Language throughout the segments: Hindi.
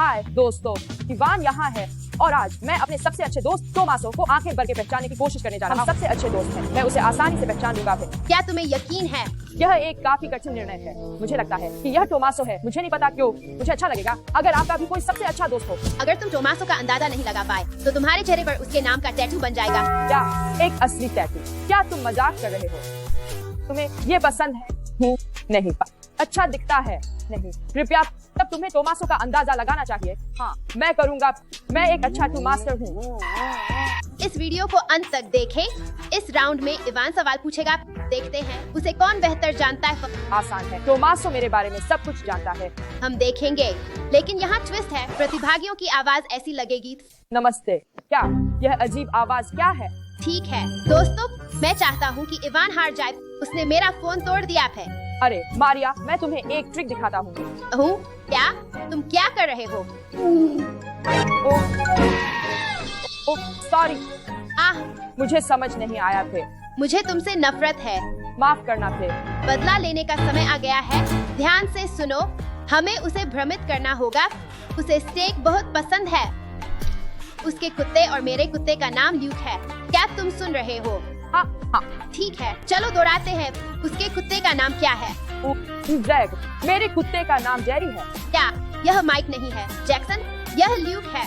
हाय दोस्तों, इवान यहाँ है और आज मैं अपने सबसे अच्छे दोस्त टोमासो को आंखें भर के पहचानने की कोशिश करने जा रहा हूँ। सबसे अच्छे दोस्त हैं, मैं उसे आसानी से पहचान लूंगा। क्या तुम्हें यकीन है? यह एक काफी कठिन निर्णय है। मुझे लगता है कि यह टोमासो है। मुझे नहीं पता क्यों, मुझे अच्छा लगेगा अगर आपका भी कोई सबसे अच्छा दोस्त हो। अगर तुम टोमासो का अंदाजा नहीं लगा पाए तो तुम्हारे चेहरे पर उसके नाम का टैटू बन जाएगा। क्या एक असली टैटू? क्या तुम मजाक कर रहे हो? तुम्हें ये पसंद है? नहीं, अच्छा दिखता है नहीं। कृपया, तब तुम्हें टोमासो का अंदाजा लगाना चाहिए। हाँ, मैं करूँगा। मैं एक अच्छा टू मास्टर हूँ। इस वीडियो को अंत तक देखें। इस राउंड में इवान सवाल पूछेगा। देखते हैं उसे कौन बेहतर जानता है। आसान है, टोमासो मेरे बारे में सब कुछ जानता है। हम देखेंगे, लेकिन यहाँ ट्विस्ट है। प्रतिभागियों की आवाज ऐसी लगेगी। नमस्ते। क्या यह अजीब आवाज क्या है? ठीक है दोस्तों, मैं चाहता हूँ कि इवान हार जाए। उसने मेरा फोन तोड़ दिया है। अरे मारिया, मैं तुम्हें एक ट्रिक दिखाता हूँ। क्या? तुम क्या कर रहे हो? ओह सॉरी, मुझे समझ नहीं आया थे। मुझे तुमसे नफरत है। माफ करना थे। बदला लेने का समय आ गया है। ध्यान से सुनो, हमें उसे भ्रमित करना होगा। उसे स्टेक बहुत पसंद है। उसके कुत्ते और मेरे कुत्ते का नाम ल्यूक है। क्या तुम सुन रहे हो? हाँ हाँ, ठीक है, चलो दोहराते हैं। उसके कुत्ते का नाम क्या है? जैक। मेरे कुत्ते का नाम जेरी है। क्या यह माइक नहीं है जैक्सन? यह ल्यूक है।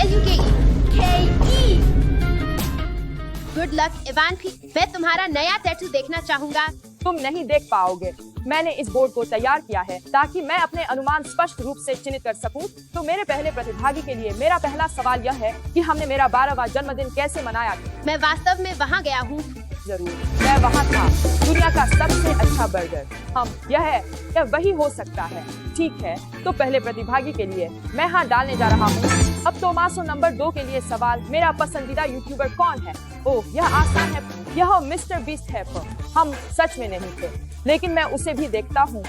LUKE। Good luck Ivan. मैं तुम्हारा नया टैटू देखना चाहूँगा। तुम नहीं देख पाओगे। मैंने इस बोर्ड को तैयार किया है ताकि मैं अपने अनुमान स्पष्ट रूप से चिन्हित कर सकूं। तो मेरे पहले प्रतिभागी के लिए मेरा पहला सवाल यह है कि हमने मेरा 12वां जन्मदिन कैसे मनाया। मैं वास्तव में वहाँ गया हूँ। जरूर, मैं वहाँ था। दुनिया का सबसे अच्छा बर्गर। यह वही हो सकता है। ठीक है, तो पहले प्रतिभागी के लिए मैं हाथ डालने जा रहा हूँ। अब टोमासो नंबर 2 के लिए सवाल। मेरा पसंदीदा यूट्यूबर कौन है? ओह, यह आसान है। यह मिस्टर बीस्ट है। हम सच में नहीं थे, लेकिन मैं उसे भी देखता हूँ।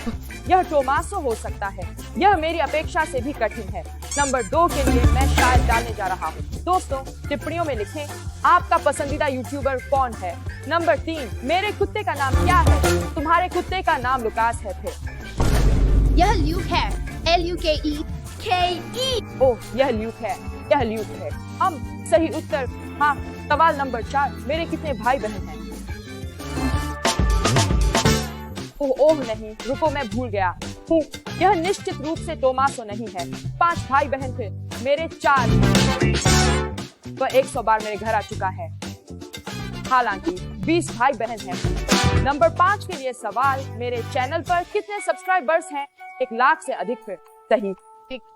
यह टोमासो हो सकता है। यह मेरी अपेक्षा से भी कठिन है। नंबर 2 के लिए मैं शायद डालने जा रहा हूँ। दोस्तों, टिप्पणियों में लिखें आपका पसंदीदा यूट्यूबर कौन है। नंबर 3, मेरे कुत्ते का नाम क्या है? तुम्हारे कुत्ते का नाम लुकास है। यह ल्यूक है। LUKE। ओह, यह ल्यूक है। यह ल्यूक है। हम सही उत्तर। हाँ, सवाल नंबर 4, मेरे कितने भाई बहन हैं? ओह नहीं, रुको, मैं भूल गया हूँ। यह निश्चित रूप से टोमासो नहीं है। 5 भाई बहन थे मेरे। 4। वह 100 बार मेरे घर आ चुका है। हालांकि 20 भाई बहन हैं। नंबर 5 के लिए सवाल। मेरे चैनल पर कितने सब्सक्राइबर्स हैं? 1 लाख से अधिक। सही।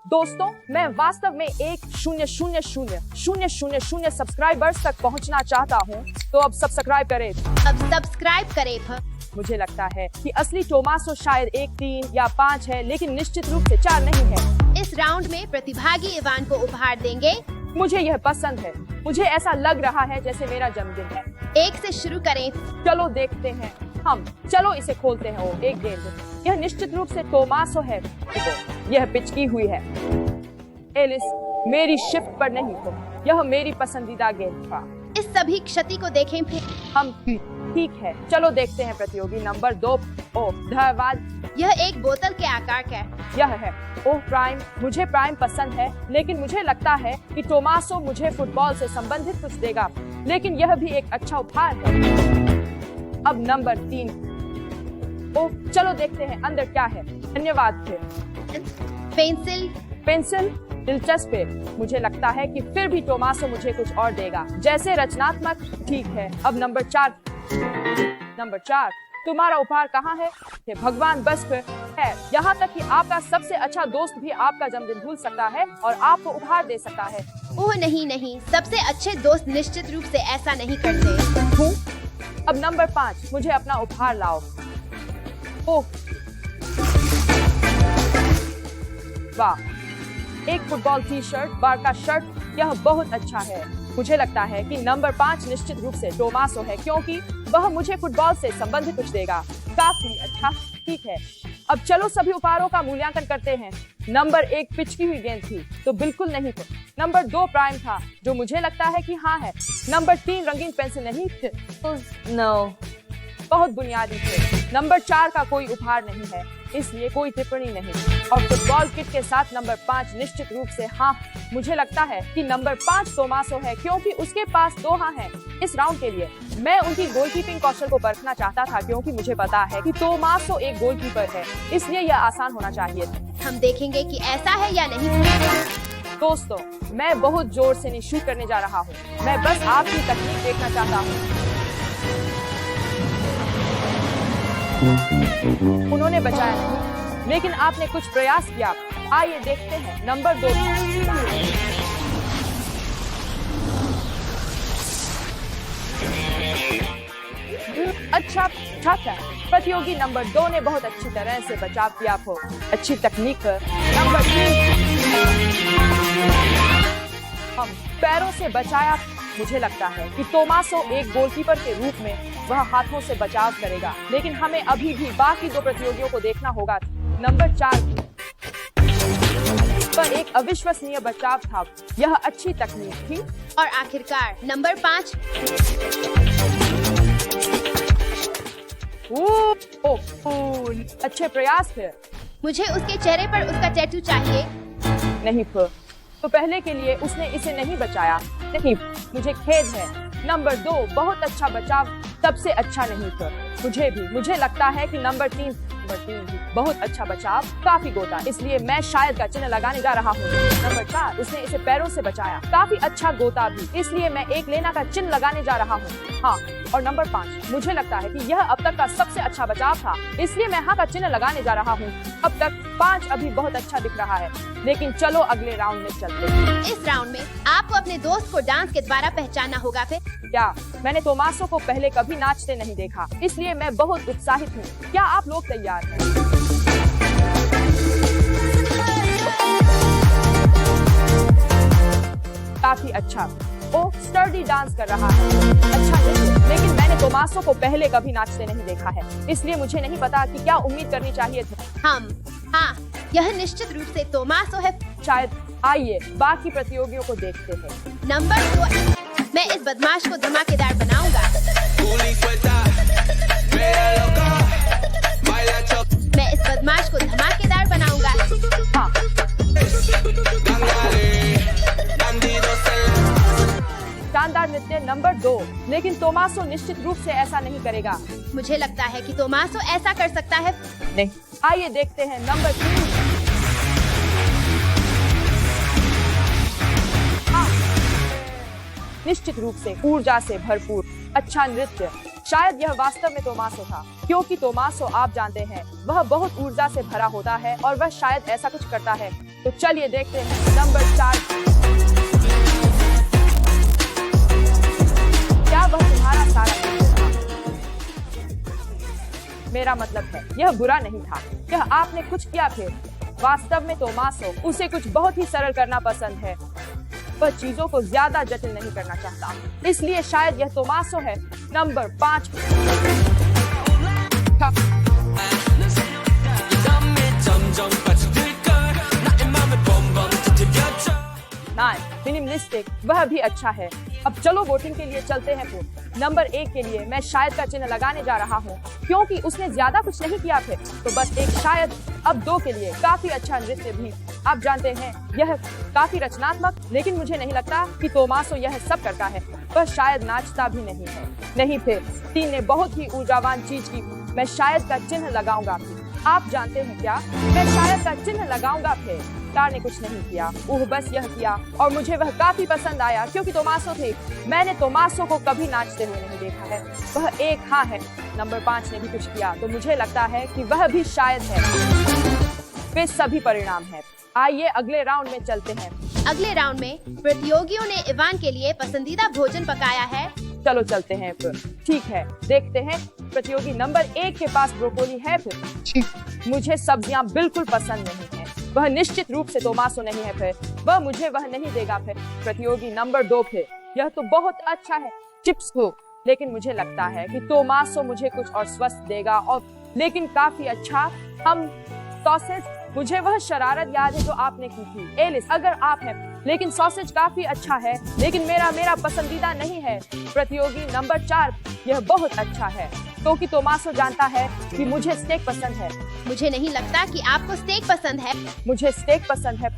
दोस्तों, मैं वास्तव में 1,000,000 सब्सक्राइबर्स तक पहुंचना चाहता हूं। तो अब सब्सक्राइब करें। अब सब्सक्राइब करें। मुझे लगता है कि असली टोमासो शायद 1, 3 या 5 है, लेकिन निश्चित रूप से 4 नहीं है। इस राउंड में प्रतिभागी इवान को उपहार देंगे। मुझे यह पसंद है। मुझे ऐसा लग रहा है जैसे मेरा जन्मदिन है। 1 से शुरू करें। चलो देखते हैं। चलो इसे खोलते हैं। ओ, एक गेंद। यह निश्चित रूप से टोमासो है। यह पिचकी हुई है। एलिस, मेरी शिफ्ट पर नहीं हो। यह मेरी पसंदीदा गेंद था। इस सभी क्षति को देखें फिर। ठीक है, चलो देखते हैं प्रतियोगी नंबर 2। ओह धन्यवाद। यह एक बोतल के आकार का है। यह है। ओह प्राइम। मुझे प्राइम पसंद है, लेकिन मुझे लगता है कि टोमासो मुझे फुटबॉल से संबंधित कुछ देगा। लेकिन यह भी एक अच्छा उपहार है। अब नंबर 3। ओह, चलो देखते हैं अंदर क्या है। धन्यवाद। पेंसिल दिलचस्प है। मुझे लगता है कि फिर भी टोमासो मुझे कुछ और देगा, जैसे रचनात्मक। ठीक है, अब नंबर 4। तुम्हारा उपहार कहाँ है? भगवान बस है। यहाँ तक कि आपका सबसे अच्छा दोस्त भी आपका जन्मदिन भूल सकता है और आपको उपहार दे सकता है। ओह नहीं, सबसे अच्छे दोस्त निश्चित रूप से ऐसा नहीं करते। अब नंबर 5, मुझे अपना उपहार लाओ। ओह वाह, एक फुटबॉल टी-शर्ट, बारका शर्ट। यह बहुत अच्छा है। मुझे लगता है कि नंबर 5 निश्चित रूप से टोमासो है, क्योंकि वह मुझे फुटबॉल से संबंधित कुछ देगा। काफी अच्छा। ठीक है, अब चलो सभी उपहारों का मूल्यांकन करते हैं। नंबर 1 पिचकी हुई गेंद थी, तो बिल्कुल नहीं था। नंबर 2 प्राइम था, जो मुझे लगता है कि हाँ है। नंबर 3 रंगीन पेंसिल नहीं थे, तो नो, बहुत बुनियादी थे। नंबर 4 का कोई उपहार नहीं है। इसलिए कोई टिप्पणी नहीं। और फुटबॉल किट के साथ नंबर 5 निश्चित रूप से हाँ, मुझे लगता है कि नंबर 5 तोमासो है क्योंकि उसके पास 2 हाँ है। इस राउंड के लिए मैं उनकी गोलकीपिंग कौशल को परखना चाहता था क्योंकि मुझे पता है कि तोमासो एक गोलकीपर है, इसलिए यह आसान होना चाहिए। हम देखेंगे कि ऐसा है या नहीं। दोस्तों, मैं बहुत जोर से नहीं शूट करने जा रहा हूँ, मैं बस आपकी तकनीक देखना चाहता हूँ। उन्होंने बचाया नहीं, लेकिन आपने कुछ प्रयास किया। आइए देखते हैं नंबर 2। अच्छा था। प्रतियोगी नंबर 2 ने बहुत अच्छी तरह से बचाव किया हो। अच्छी तकनीक। नंबर 3 हम पैरों से बचाया। मुझे लगता है कि तोमासो एक गोलकीपर के रूप में वह हाथों से बचाव करेगा, लेकिन हमें अभी भी बाकी 2 प्रतियोगियों को देखना होगा। नंबर 4 पर एक अविश्वसनीय बचाव था। यह अच्छी तकनीक थी। और आखिरकार नंबर 5। अच्छे प्रयास थे। मुझे उसके चेहरे पर उसका टैटू चाहिए। नहीं तो पहले के लिए उसने इसे नहीं बचाया। नहीं, मुझे खेद है। नंबर 2 बहुत अच्छा बचाव, तब से अच्छा नहीं था। मुझे लगता है कि नंबर 3 भी बहुत अच्छा बचाव, काफी गोता, इसलिए मैं शायद का चिन्ह लगाने जा रहा हूँ। नंबर 4 उसने इसे पैरों से बचाया, काफी अच्छा गोता भी, इसलिए मैं एक लेना का चिन्ह लगाने जा रहा हूँ। हाँ, और नंबर 5 मुझे लगता है कि यह अब तक का सबसे अच्छा बचाव था, इसलिए मैं हाँ का चिन्ह लगाने जा रहा हूँ। अब तक 5 अभी बहुत अच्छा दिख रहा है, लेकिन चलो अगले राउंड में चलते हैं। इस राउंड में आपको अपने दोस्त को डांस के द्वारा पहचानना होगा। फिर क्या मैंने तोमासो को पहले कभी नाचते नहीं देखा, इसलिए मैं बहुत उत्साहित हूँ। क्या आप लोग तैयार हैं? काफी अच्छा। वो स्टर्डी डांस कर रहा है। अच्छा नहीं, लेकिन मैंने तोमासो को पहले कभी नाचते नहीं देखा है, इसलिए मुझे नहीं पता कि क्या उम्मीद करनी चाहिए थी। हाँ, यह निश्चित रूप से तोमासो है। शायद। आइए बाकी प्रतियोगियों को देखते हैं। नंबर 2 मैं इस बदमाश को धमाकेदार बनाऊंगा। मैं इस बदमाश को धमाकेदार बनाऊंगा। हाँ। शानदार नृत्य नंबर 2, लेकिन तोमासो निश्चित रूप से ऐसा नहीं करेगा। मुझे लगता है कि तोमासो ऐसा कर सकता है। नहीं, आइए देखते हैं नंबर 3। हाँ, निश्चित रूप से ऊर्जा से भरपूर अच्छा नृत्य। शायद यह वास्तव में तोमासो था, क्योंकि तोमासो आप जानते हैं वह बहुत ऊर्जा से भरा होता है और वह शायद ऐसा कुछ करता है। तो चलिए देखते हैं नंबर 4। क्या वह तुम्हारा सारा नृत्य था? मेरा मतलब है यह बुरा नहीं था, यह आपने कुछ किया फिर। वास्तव में तोमासो उसे कुछ बहुत ही सरल करना पसंद है, वह चीजों को ज्यादा जटिल नहीं करना चाहता, इसलिए शायद यह तोमासो है। नंबर 5 मिनिमलिस्टिक, वह भी अच्छा है। अब चलो वोटिंग के लिए चलते हैं। फिर नंबर 1 के लिए मैं शायद का चिन्ह लगाने जा रहा हूँ, क्योंकि उसने ज्यादा कुछ नहीं किया फिर, तो बस एक शायद। अब 2 के लिए काफी अच्छा नृत्य भी, आप जानते हैं यह काफी रचनात्मक, लेकिन मुझे नहीं लगता कि तोमासो यह सब करता है, वह शायद नाचता भी नहीं है। नहीं, फिर 3 ने बहुत ही ऊर्जावान चीज की, मैं शायद का चिन्ह लगाऊंगा। आप जानते हैं क्या, मैं शायद का चिन्ह लगाऊंगा। फिर 4 ने कुछ नहीं किया, वह बस यह किया, और मुझे वह काफी पसंद आया क्योंकि तोमासो थे। मैंने तोमासो को कभी नाचते हुए नहीं देखा है, वह एक हाँ है। नंबर 5 ने भी कुछ किया, तो मुझे लगता है कि वह भी शायद है। वे सभी परिणाम है। आइए अगले राउंड में चलते हैं। अगले राउंड में प्रतियोगियों ने इवान के लिए पसंदीदा भोजन पकाया है। चलो चलते हैं फिर। ठीक है, देखते हैं। प्रतियोगी नंबर 1 के पास ब्रोकोली है फिर। मुझे सब्जियां बिल्कुल पसंद नहीं है, वह निश्चित रूप से तोमासो नहीं है फिर, वह मुझे वह नहीं देगा फिर। प्रतियोगी नंबर 2 फिर, यह तो बहुत अच्छा है, चिप्स हो, लेकिन मुझे लगता है कि तोमासो मुझे कुछ और स्वस्थ देगा, और लेकिन काफी अच्छा। हम सॉसेज, मुझे वह शरारत याद है जो आपने की थी एलिस, अगर आप हैं, लेकिन सॉसेज काफी अच्छा है, लेकिन मेरा पसंदीदा नहीं है। प्रतियोगी नंबर 4, यह बहुत अच्छा है। क्योंकि तोमासो जानता है कि मुझे स्टेक पसंद है। मुझे नहीं लगता कि आपको स्टेक पसंद है। मुझे स्टेक पसंद है।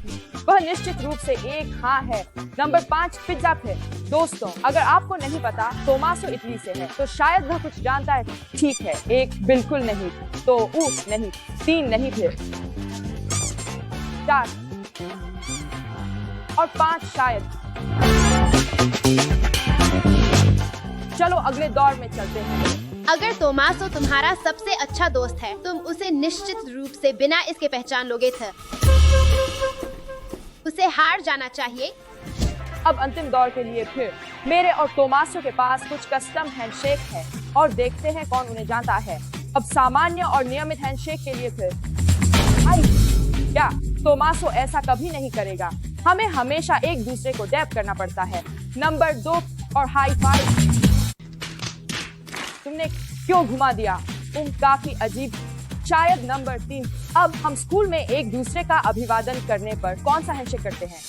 वह निश्चित रूप से एक हाँ है। नंबर 5 पिज्जा फिर। दोस्तों, अगर आपको नहीं पता तोमासो इटली से है तो शायद वह कुछ जानता है। ठीक है, 1 बिल्कुल नहीं, तो नहीं, 3 नहीं, फिर 4 और 5 शायद। चलो अगले दौर में चलते हैं। अगर तोमासो तुम्हारा सबसे अच्छा दोस्त है, तुम उसे निश्चित रूप से बिना इसके पहचान लोगे थे। उसे हार जाना चाहिए। अब अंतिम दौर के लिए फिर मेरे और तोमासो के पास कुछ कस्टम हैंडशेक है और देखते हैं कौन उन्हें जानता है। अब सामान्य और नियमित हैंडशेक के लिए फिर क्या तोमासो ऐसा कभी नहीं करेगा। हमें हमेशा एक दूसरे को डैप करना पड़ता है। नंबर 2 और हाई फाइव। तुमने क्यों घुमा दिया? काफी अजीब। शायद नंबर 3। अब हम स्कूल में एक दूसरे का अभिवादन करने पर कौन सा हैंडशेक करते हैं?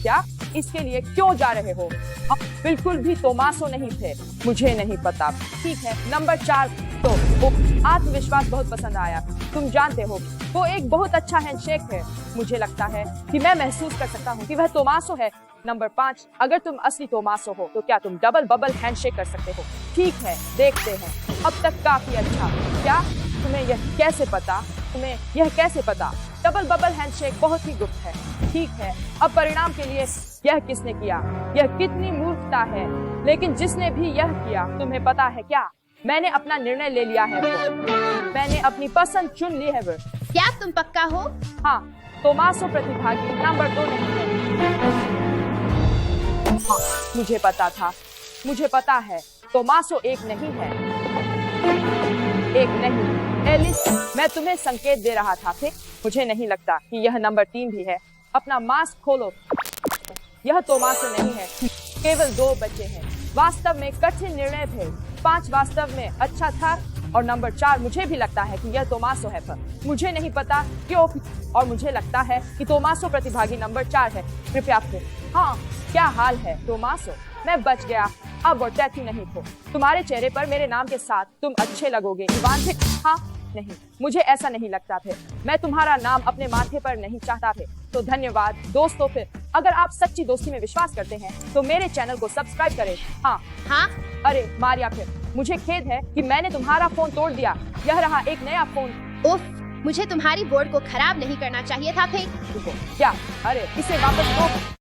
क्या इसके लिए क्यों जा रहे हो? बिल्कुल भी तोमासो नहीं थे। मुझे नहीं पता। ठीक है, नंबर 4। तो आत्मविश्वास बहुत पसंद आया। तुम जानते हो वो एक बहुत अच्छा हैंडशेक है। मुझे लगता है कि मैं महसूस कर सकता हूँ कि वह तोमासो है। नंबर 5। अगर तुम असली तोमासो हो तो क्या तुम डबल बबल हैंडशेक कर सकते हो? ठीक है, देखते हैं। अब तक काफी अच्छा। क्या तुम्हें यह कैसे पता? डबल बबल हैंडशेक बहुत ही गुप्त है। ठीक है, अब परिणाम के लिए यह किसने किया? यह कितनी मूर्खता है। लेकिन जिसने भी यह किया, तुम्हें पता है क्या? मैंने अपना निर्णय ले लिया है। मैंने अपनी पसंद चुन ली है। क्या तुम पक्का हो? हाँ, तोमासो प्रतिभागी नंबर 2 नहीं है। हाँ, मुझे पता था। मुझे पता है तोमासो एक नहीं है। एलिस, मैं तुम्हें संकेत दे रहा था। फिर मुझे नहीं लगता कि यह नंबर 3 भी है। अपना मास्क खोलो। यह तोमासो नहीं है। केवल 2 बचे हैं। वास्तव में कठिन निर्णय थे। 5 वास्तव में अच्छा था और नंबर 4 मुझे भी लगता है कि यह तोमासो है, पर मुझे नहीं पता क्यों। और मुझे लगता है कि तोमासो प्रतिभागी नंबर 4 है। कृपया फिर। हाँ, क्या हाल है तोमासो? मैं बच गया। अब वो टैटू नहीं हो तुम्हारे चेहरे पर मेरे नाम के साथ। तुम अच्छे लगोगे इवान। हाँ, नहीं, मुझे ऐसा नहीं लगता थे। मैं तुम्हारा नाम अपने माथे पर नहीं चाहता थे। तो धन्यवाद दोस्तों। फिर अगर आप सच्ची दोस्ती में विश्वास करते हैं तो मेरे चैनल को सब्सक्राइब करें। हाँ। अरे मारिया, फिर मुझे खेद है कि मैंने तुम्हारा फोन तोड़ दिया। यह रहा एक नया फोन। उफ, मुझे तुम्हारी बोर्ड को खराब नहीं करना चाहिए था। फिर क्या? अरे इसे वापस दो।